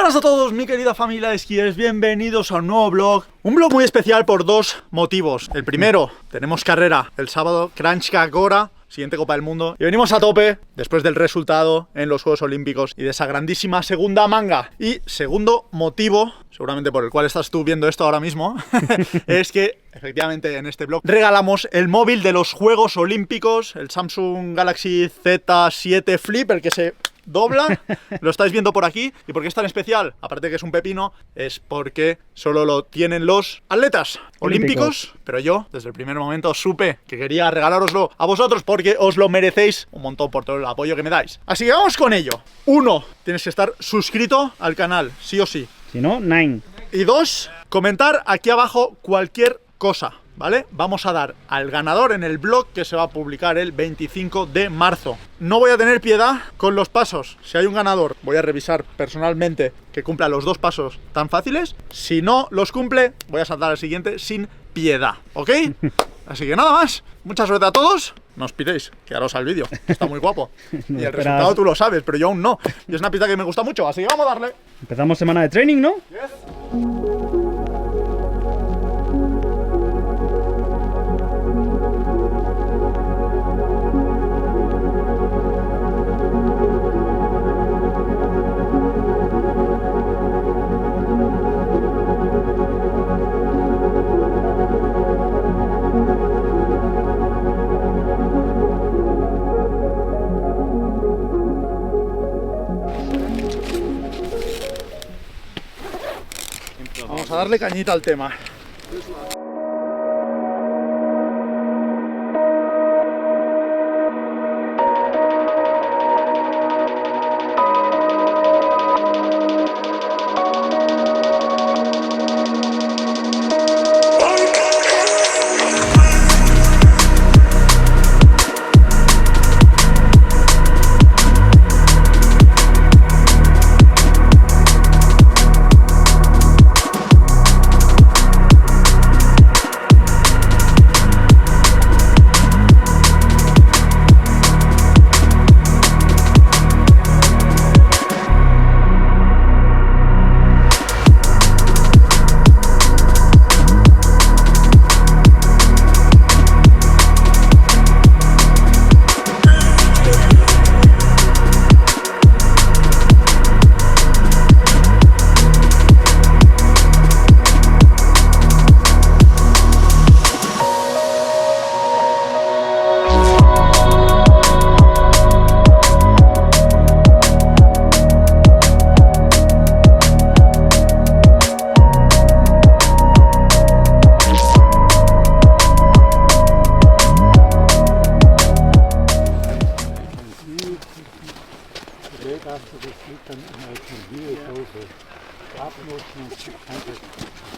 Buenas a todos, mi querida familia de esquíes, bienvenidos a un nuevo vlog. Un vlog muy especial por dos motivos. El primero, tenemos carrera el sábado, Kranjska Gora, siguiente Copa del Mundo. Y venimos a tope después del resultado en los Juegos Olímpicos y de esa grandísima segunda manga. Y segundo motivo, seguramente por el cual estás tú viendo esto ahora mismo, es que efectivamente en este vlog regalamos el móvil de los Juegos Olímpicos, el Samsung Galaxy Z7 Flip, el que se dobla, lo estáis viendo por aquí. ¿Y por qué es tan especial? Aparte de que es un pepino, es porque solo lo tienen los atletas olímpicos. Pero yo, desde el primer momento, supe que quería regalároslo a vosotros porque os lo merecéis un montón por todo el apoyo que me dais. Así que vamos con ello. 1. Tienes que estar suscrito al canal, sí o sí. Si no, 9. Y 2. Comentar aquí abajo cualquier cosa, ¿vale? Vamos a dar al ganador en el blog que se va a publicar el 25 de marzo. No voy a tener piedad con los pasos. Si hay un ganador, voy a revisar personalmente que cumpla los dos pasos tan fáciles. Si no los cumple, voy a saltar al siguiente sin piedad, ¿ok? Así que nada más. Mucha suerte a todos. No os piréis, quedaros al vídeo. Está muy guapo. No y el esperas. resultado tú lo sabes, pero yo aún no. Y es una pista que me gusta mucho, así que vamos a darle. Empezamos semana de training, ¿no? Vamos a darle cañita al tema.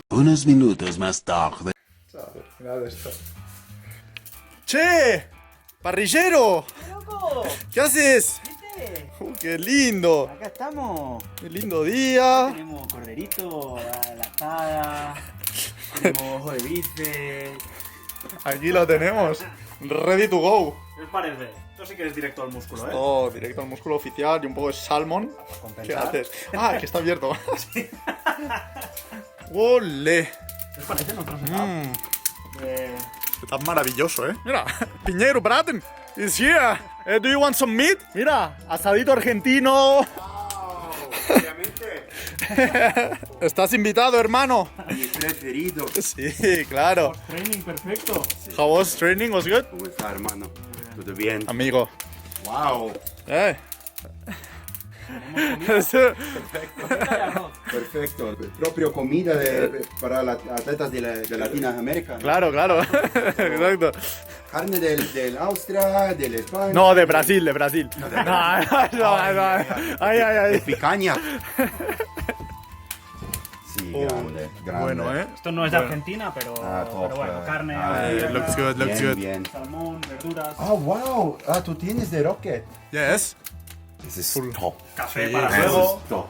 Unos minutos más tarde. Mirad esto. ¡Che! ¡Parrillero! ¡Loco! ¿Qué haces? ¿Viste? ¡Qué lindo! Acá estamos. ¡Qué lindo día! Tenemos corderito, la asada, tenemos ojo de bíceps. Aquí lo tenemos. Ready to go. ¿Qué os parece? Esto sí que es directo al músculo, ¿eh? Oh, directo al músculo oficial y un poco de salmon. ¿Qué Compensar. haces? Ah, que está abierto. ¡Ole! ¿Qué os parece nuestro setup? Está maravilloso, ¿eh? Mira, Piñero Braten is here. Do you want some meat? Mira, asadito argentino. Obviamente. Estás invitado, hermano. Mi preferido. Sí, claro. Training perfecto. How was training? Was good? ¿Cómo está, hermano? ¿Todo bien? Amigo. Wow. Perfecto. Propio comida para atletas de Latinoamérica. Claro, claro. Exacto. Carne del Austria, del España. No, de Brasil, de Brasil. No, de No, Brasil. no, no. Ay, ay, De ay. picaña. Sí, grande, grande. Bueno, ¿eh? Esto no es de Argentina, pero, Top, bueno, carne, looks good, looks bien, good. bien. salmón, verduras, Oh, wow. Ah, tú tienes de Rocket. Yes. This is top. café Sí, para this luego. Top.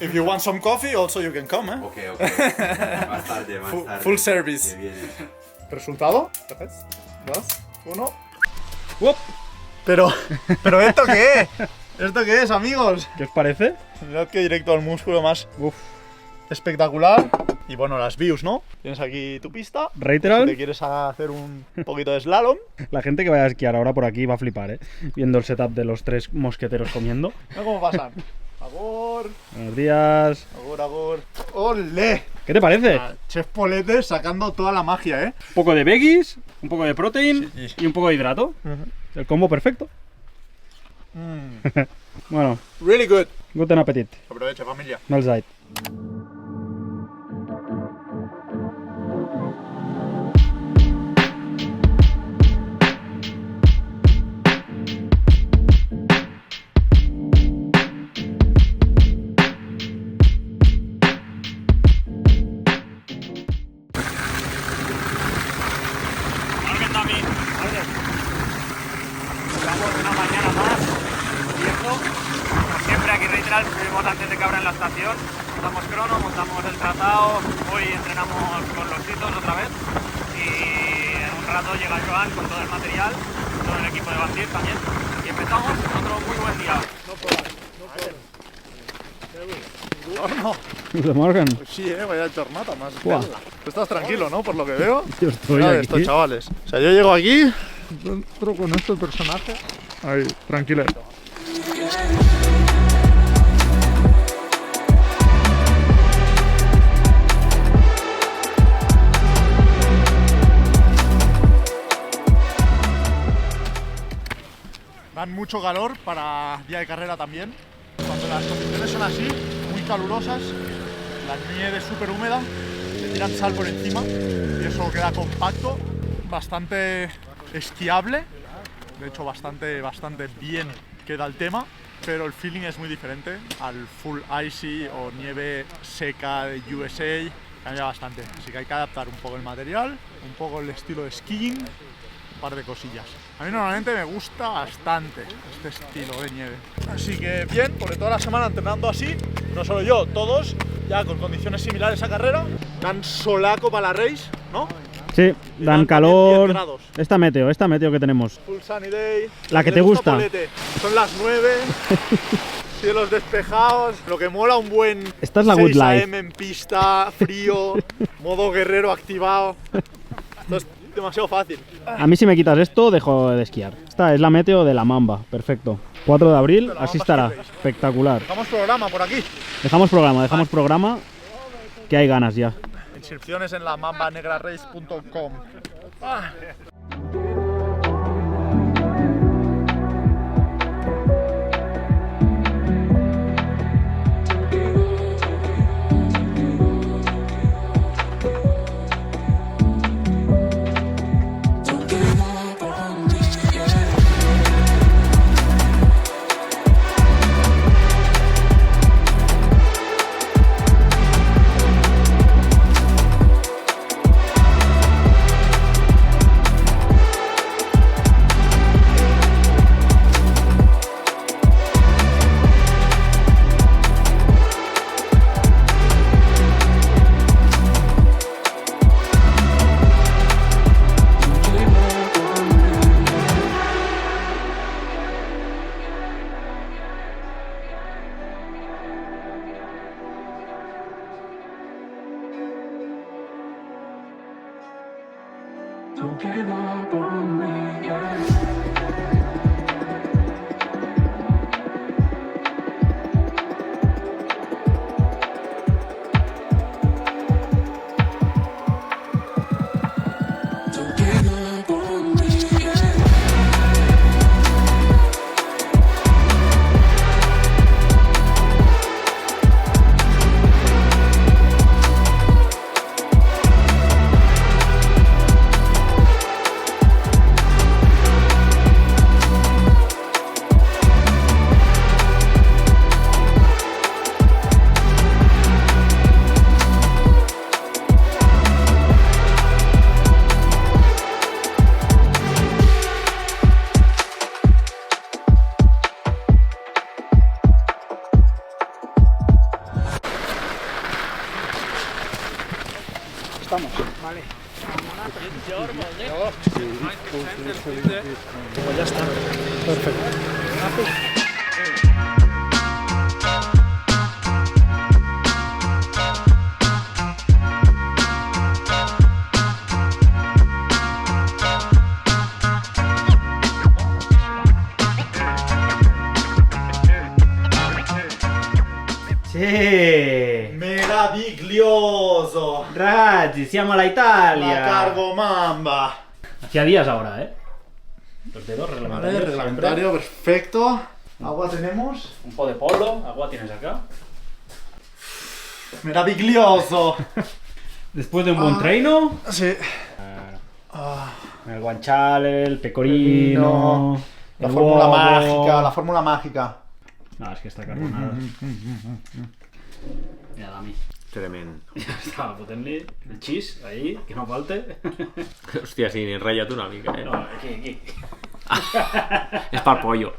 If you want some coffee, also you can come, ¿eh? Ok. Más tarde, más tarde. Full service. Bien, bien. ¿Resultado? 3, 2, 1. ¡Up! ¿Pero esto qué es? ¿Esto qué es, amigos? ¿Qué os parece? Mirad qué directo al músculo más espectacular. Y bueno, las views, ¿no? Tienes aquí tu pista. Reiteral. Si te quieres hacer un poquito de slalom. La gente que vaya a esquiar ahora por aquí va a flipar, ¿eh? Viendo el setup de los 3 mosqueteros comiendo. Mira cómo pasan. Agur, Buenos días. agur, agur. ¡Ole! ¿Qué te parece? Chef Polete sacando toda la magia, ¿eh? Un poco de veggies, un poco de protein Sí, sí. y un poco de hidrato. El combo perfecto. Bueno, Really good. guten appetit. Aprovecha, familia. Mahlzeit. Estamos una mañana más viendo. Como siempre aquí Reiteral subimos antes de que abran la estación. Montamos crono, montamos el trazado. Hoy entrenamos con los hitos otra vez. Y en un rato llega Joan con todo el material, todo el equipo de Bandir también. Y empezamos otro muy buen día. No, Guten Morgen. pues sí, vaya jornada más Buah. bella. Tú estás tranquilo, ¿no? Por lo que veo. Yo estoy Mira aquí. esto, chavales. O sea, yo llego aquí, entro con esto el personaje. Ahí, tranquilo. Dan mucho calor para día de carrera también. Cuando las condiciones son así, muy calurosas, la nieve es súper húmeda, le tiran sal por encima y eso queda compacto, bastante esquiable. De hecho, bastante bien queda el tema, pero el feeling es muy diferente al full icy o nieve seca de USA. Cambia bastante, así que hay que adaptar un poco el material, un poco el estilo de skiing, un par de cosillas. A mí normalmente me gusta bastante este estilo de nieve. Así que bien, porque toda la semana entrenando así, no solo yo, todos, ya con condiciones similares a carrera, dan solaco para la race, ¿no? Sí, Y dan también calor. 10 grados. Esta meteo que tenemos. Full sunny day. La que Le te gusta. Polete. Son las 9, cielos despejados, lo que mola un buen Esta es la 6 good life. AM en pista, frío, modo guerrero activado. Esto es demasiado fácil. A mí si me quitas esto, dejo de esquiar. Esta es la meteo de la Mamba, perfecto. 4 de abril, De la así Mamba estará. Ski Race. Espectacular. Dejamos programa por aquí. Dejamos programa, que hay ganas ya. Inscripciones en la mambanegrarace.com. Don't give up on me, yeah. Don't give up on me, yeah. Estamos. Pues ya está. Perfecto. Sì! Meraviglioso. Ragazzi, siamo alla La Italia! cargo mamba. Hacía días ahora, ¿eh? Los dedos Vale, reglamentarios. reglamentario, perfecto. Agua tenemos. Un po' de polo, agua tienes acá. Meraviglioso. Después de un buen treino, Sí. el guanciale, el pecorino, La el fórmula huevo. mágica, la fórmula mágica. No, es que está carbonada. Mira, Dami. Tremendo. Estava fotent-li el xís, ahí, que no falte. Hòstia, sí, ni ratlla't una mica, eh? No, aquí. És per pollo.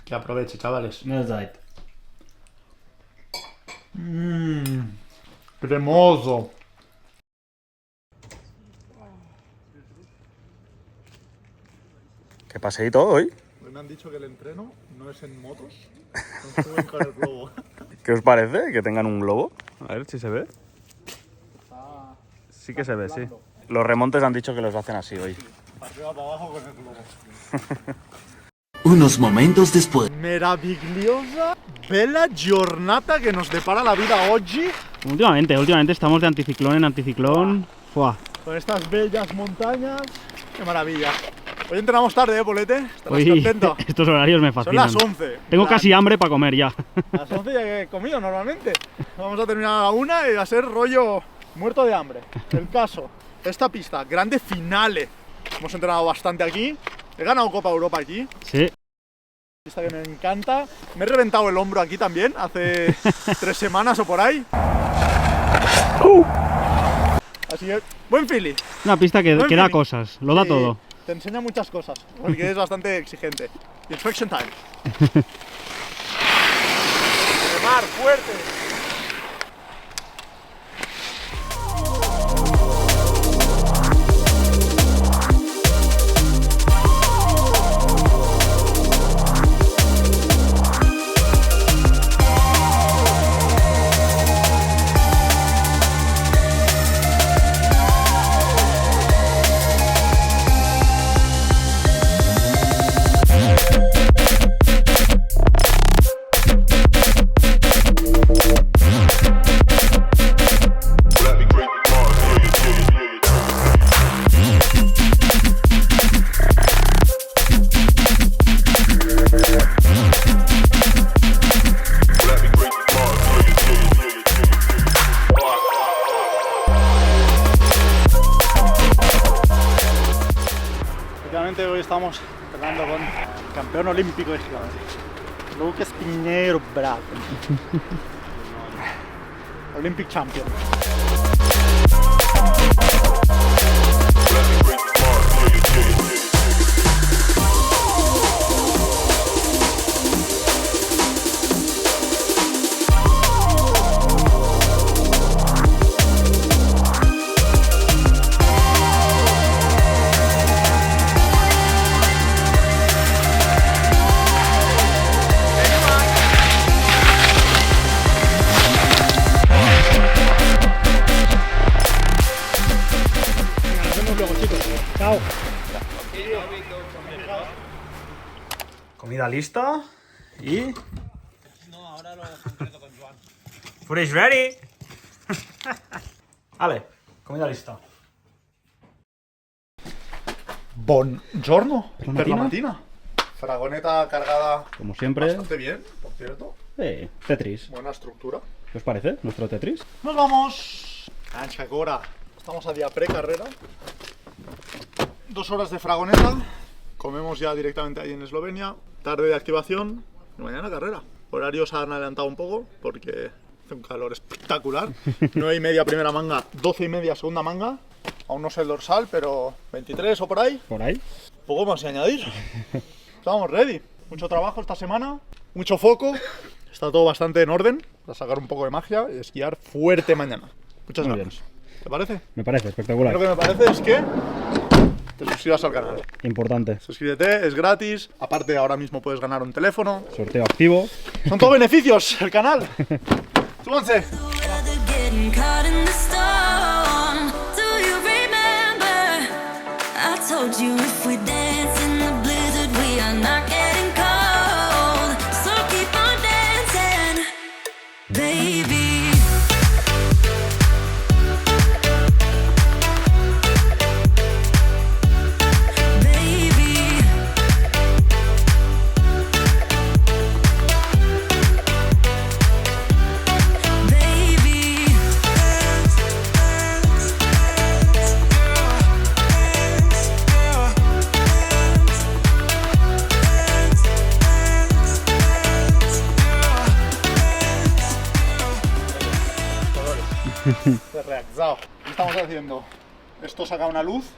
Que aproveche, chavales. No és d'ait. Cremoso. ¿Qué paseíto hoy? Me han dicho que el entreno no es en motos, no suben con el globo. ¿Qué os parece que tengan un globo? A ver si se ve. Sí que se ve, sí. Los remontes han dicho que los hacen así hoy. Para arriba, para abajo con el globo. Unos momentos después. Meravigliosa, bella giornata que nos depara la vida oggi. Últimamente estamos de anticiclón en anticiclón. Fuah. Con estas bellas montañas. Qué maravilla. Hoy entrenamos tarde, Polete. Estarás Hoy contento. estos horarios me Son fascinan. las 11. Tengo Plan, casi hambre para comer ya. Las 11 ya he comido normalmente. Vamos a terminar a la 1 y va a ser rollo muerto de hambre. El caso, esta pista, grande finale. Hemos entrenado bastante aquí. He ganado Copa Europa aquí. Sí. Pista que me encanta. Me he reventado el hombro aquí también, hace 3 semanas o por ahí. Así que, buen feeling. Una pista que Buen da feeling. cosas, lo da Sí, todo. Te enseña muchas cosas, porque es bastante exigente. Inspection time. Remar fuerte. Efectivamente hoy estamos entrenando con el campeón olímpico de gimnasia, Lucas Pinheiro Braga. Olympic champion. Nos vemos luego, chicos. Chao. Comida lista y... No, ahora lo concreto con Joan. Food is ready. Vale, comida lista. Buongiorno Per la per la mattina. mattina. Fragoneta cargada Como siempre, bastante bien, por cierto. Tetris. Buena estructura. ¿Qué os parece nuestro Tetris? Nos vamos. Cancha Cora. Estamos a día pre-carrera. 2 horas de Fragoneta. Comemos ya directamente ahí en Eslovenia. Tarde de activación. Y mañana carrera. Horarios han adelantado un poco porque hace un calor espectacular. 9:30 primera manga, 12:30 segunda manga. Aún no sé el dorsal, pero 23 o por ahí. Por ahí. Poco más que añadir. Estamos ready. Mucho trabajo esta semana, mucho foco. Está todo bastante en orden para sacar un poco de magia y esquiar fuerte mañana. Muchas Muy gracias. ¿Te parece? Me parece espectacular. Lo que me parece es que te suscribas al canal. Importante. Suscríbete, es gratis. Aparte, ahora mismo puedes ganar un teléfono. Sorteo activo. Son todos beneficios el canal. Súbanse. Rather getting caught in the storm. Do you remember? I told you if we dance in the blizzard, we are not getting cold. So keep on dancing. De reaczao. ¿Qué estamos haciendo? Esto saca una luz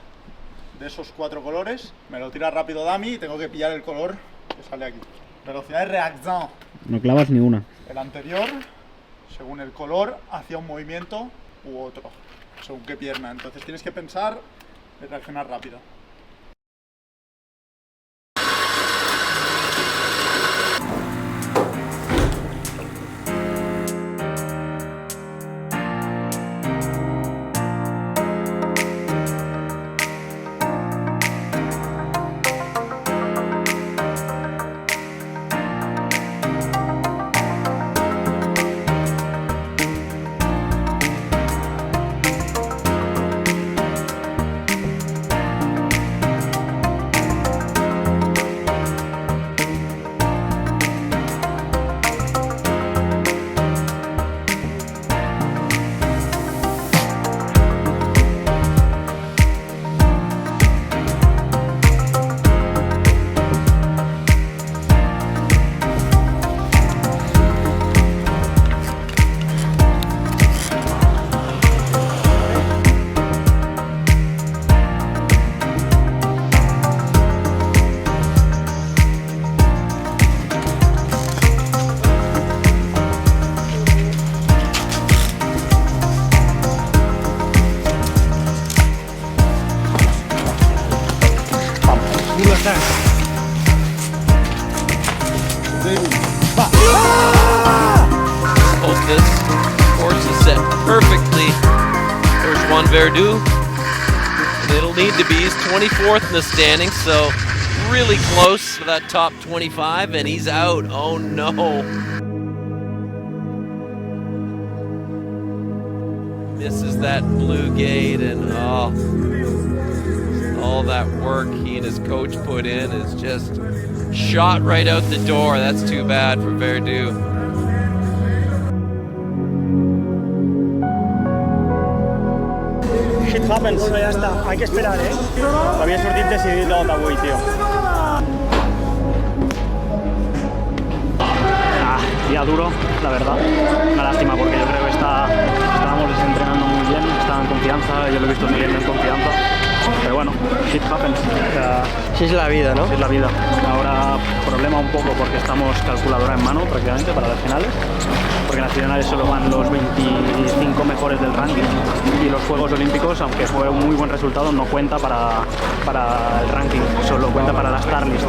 de esos 4 colores. Me lo tira rápido Dami y tengo que pillar el color que sale aquí. Velocidad de reaczao. No clavas ni una. El anterior, según el color, hacía un movimiento u otro, según qué pierna. Entonces tienes que pensar y reaccionar rápido. Hope this course is set perfectly. There's Juan Verdu. And it'll need to be. He's 24th in the standings, so really close to that top 25, and he's out. Oh no. Misses that blue gate, and all that work he and his coach put in is just shot right out the door. That's too bad for Verdu. Shit happens. Bueno, ya está. Hay que esperar, ¿eh? Havia sortit decidit l'ot avui, tio. Día duro, la verdad. Una lástima porque yo creo que estábamos entrenando muy bien, estaba en confianza, yo lo he visto siguiendo en confianza. Pero bueno, shit happens. O sea, Sí es la vida, ¿no? es la vida. Ahora problema un poco porque estamos calculadora en mano prácticamente para las finales. Porque en las finales solo van los 25 mejores del ranking. Y los Juegos Olímpicos, aunque fue un muy buen resultado, no cuenta para el ranking, solo cuenta para la Star List.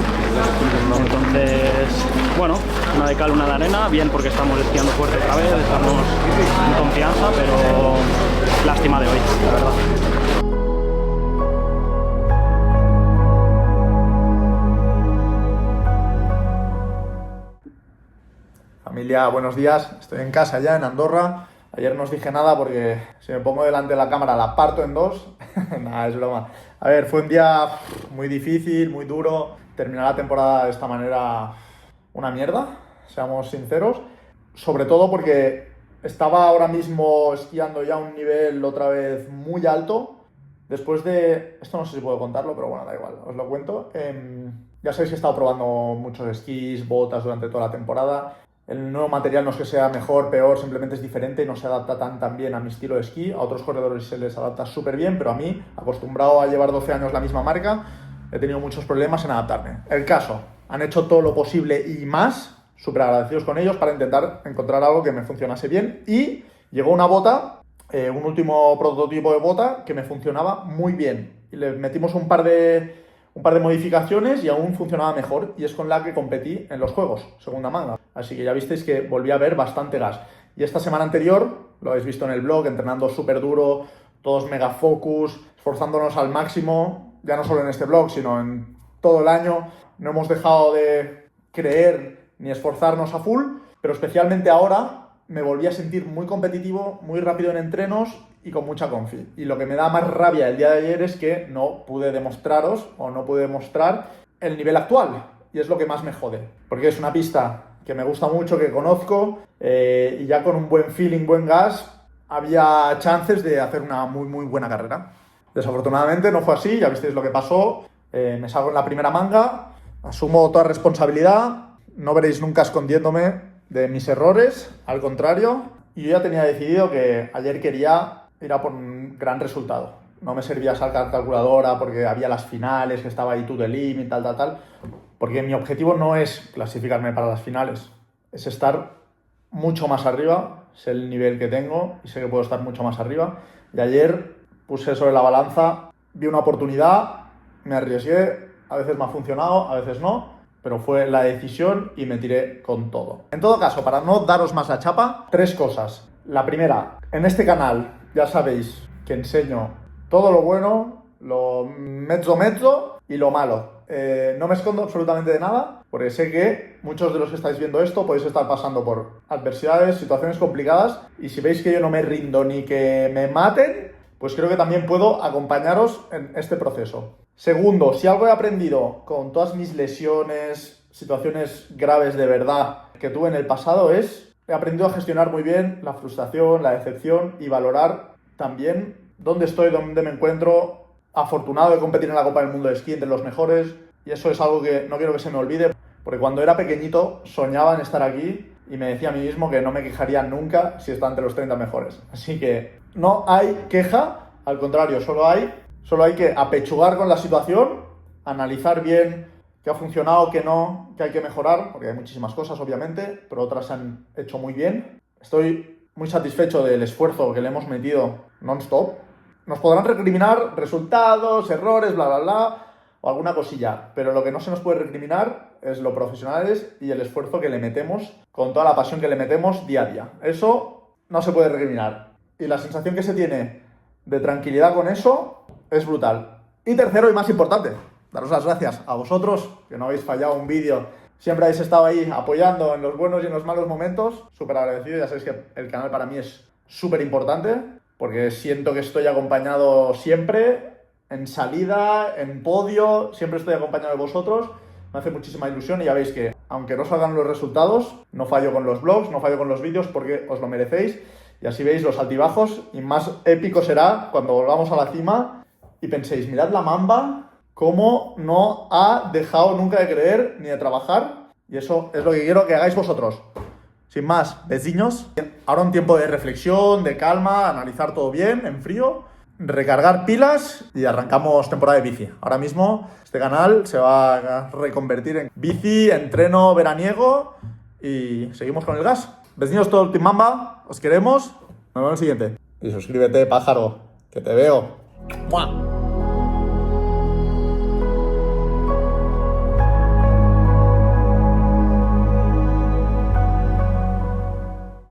Entonces, bueno, una de cal, una de arena. Bien porque estamos esquiando fuerte otra vez, estamos en confianza, pero lástima de hoy, la verdad. Familia, buenos días. Estoy en casa ya, en Andorra. Ayer no os dije nada porque si me pongo delante de la cámara la parto en dos. Nada, es broma. A ver, fue un día muy difícil, muy duro. Terminar la temporada de esta manera, una mierda, seamos sinceros. Sobre todo porque estaba ahora mismo esquiando ya a un nivel otra vez muy alto. Después de... Esto no sé si puedo contarlo, pero bueno, da igual, os lo cuento. Ya sabéis que he estado probando muchos esquís, botas durante toda la temporada. El nuevo material no es que sea mejor, peor, simplemente es diferente y no se adapta tan bien a mi estilo de esquí. A otros corredores se les adapta súper bien, pero a mí, acostumbrado a llevar 12 años la misma marca, he tenido muchos problemas en adaptarme. El caso, han hecho todo lo posible y más, súper agradecidos con ellos, para intentar encontrar algo que me funcionase bien. Y llegó una bota, un último prototipo de bota que me funcionaba muy bien. Y le metimos un par de modificaciones y aún funcionaba mejor, y es con la que competí en los juegos, segunda manga. Así que ya visteis que volví a ver bastante gas. Y esta semana anterior, lo habéis visto en el blog, entrenando súper duro, todos mega focus, esforzándonos al máximo, ya no solo en este blog, sino en todo el año. No hemos dejado de creer ni esforzarnos a full, pero especialmente ahora me volví a sentir muy competitivo, muy rápido en entrenos y con mucha confi. Y lo que me da más rabia el día de ayer es que no pude demostraros o no pude demostrar el nivel actual. Y es lo que más me jode. Porque es una pista que me gusta mucho, que conozco, y ya con un buen feeling, buen gas, había chances de hacer una muy buena carrera. Desafortunadamente no fue así, ya visteis lo que pasó. Me salgo en la primera manga, asumo toda responsabilidad, no veréis nunca escondiéndome de mis errores, al contrario. y yo ya tenía decidido que ayer quería ir a por un gran resultado. No me servía sacar calculadora porque había las finales, que estaba ahí to the limit, tal. Porque mi objetivo no es clasificarme para las finales, es estar mucho más arriba, sé el nivel que tengo y sé que puedo estar mucho más arriba. Y ayer puse sobre la balanza, vi una oportunidad, me arriesgué, a veces me ha funcionado, a veces no, pero fue la decisión y me tiré con todo. En todo caso, para no daros más la chapa, 3 cosas. La primera, en este canal ya sabéis que enseño todo lo bueno, lo mezzo y lo malo. No me escondo absolutamente de nada, porque sé que muchos de los que estáis viendo esto podéis estar pasando por adversidades, situaciones complicadas, y si veis que yo no me rindo ni que me maten, pues creo que también puedo acompañaros en este proceso. Segundo, si algo he aprendido con todas mis lesiones, situaciones graves de verdad que tuve en el pasado he aprendido a gestionar muy bien la frustración, la decepción y valorar también dónde estoy, dónde me encuentro. Afortunado de competir en la Copa del Mundo de Esquí entre los mejores, y eso es algo que no quiero que se me olvide, porque cuando era pequeñito soñaba en estar aquí y me decía a mí mismo que no me quejaría nunca si estaba entre los 30 mejores. Así que no hay queja, al contrario, solo hay que apechugar con la situación, analizar bien qué ha funcionado, qué no, qué hay que mejorar, porque hay muchísimas cosas obviamente, pero otras se han hecho muy bien. Estoy muy satisfecho del esfuerzo que le hemos metido non-stop. Nos podrán recriminar resultados, errores, o alguna cosilla, pero lo que no se nos puede recriminar es lo profesionales y el esfuerzo que le metemos, con toda la pasión que le metemos día a día. Eso no se puede recriminar. Y la sensación que se tiene de tranquilidad con eso es brutal. Y tercero y más importante, daros las gracias a vosotros, que no habéis fallado un vídeo, siempre habéis estado ahí apoyando en los buenos y en los malos momentos, súper agradecido. Ya sabéis que el canal para mí es súper importante, porque siento que estoy acompañado siempre, en salida, en podio, siempre estoy acompañado de vosotros. Me hace muchísima ilusión y ya veis que, aunque no salgan los resultados, no fallo con los vlogs, no fallo con los vídeos, porque os lo merecéis. Y así veis los altibajos, y más épico será cuando volvamos a la cima y penséis, mirad la Mamba, cómo no ha dejado nunca de creer ni de trabajar, y eso es lo que quiero que hagáis vosotros. Sin más, vecinos, ahora un tiempo de reflexión, de calma, analizar todo bien, en frío, recargar pilas y arrancamos temporada de bici. Ahora mismo este canal se va a reconvertir en bici, entreno veraniego y seguimos con el gas. Vecinos, todo el Team Mamba, os queremos, nos vemos en el siguiente. Y suscríbete, pájaro, que te veo. ¡Mua!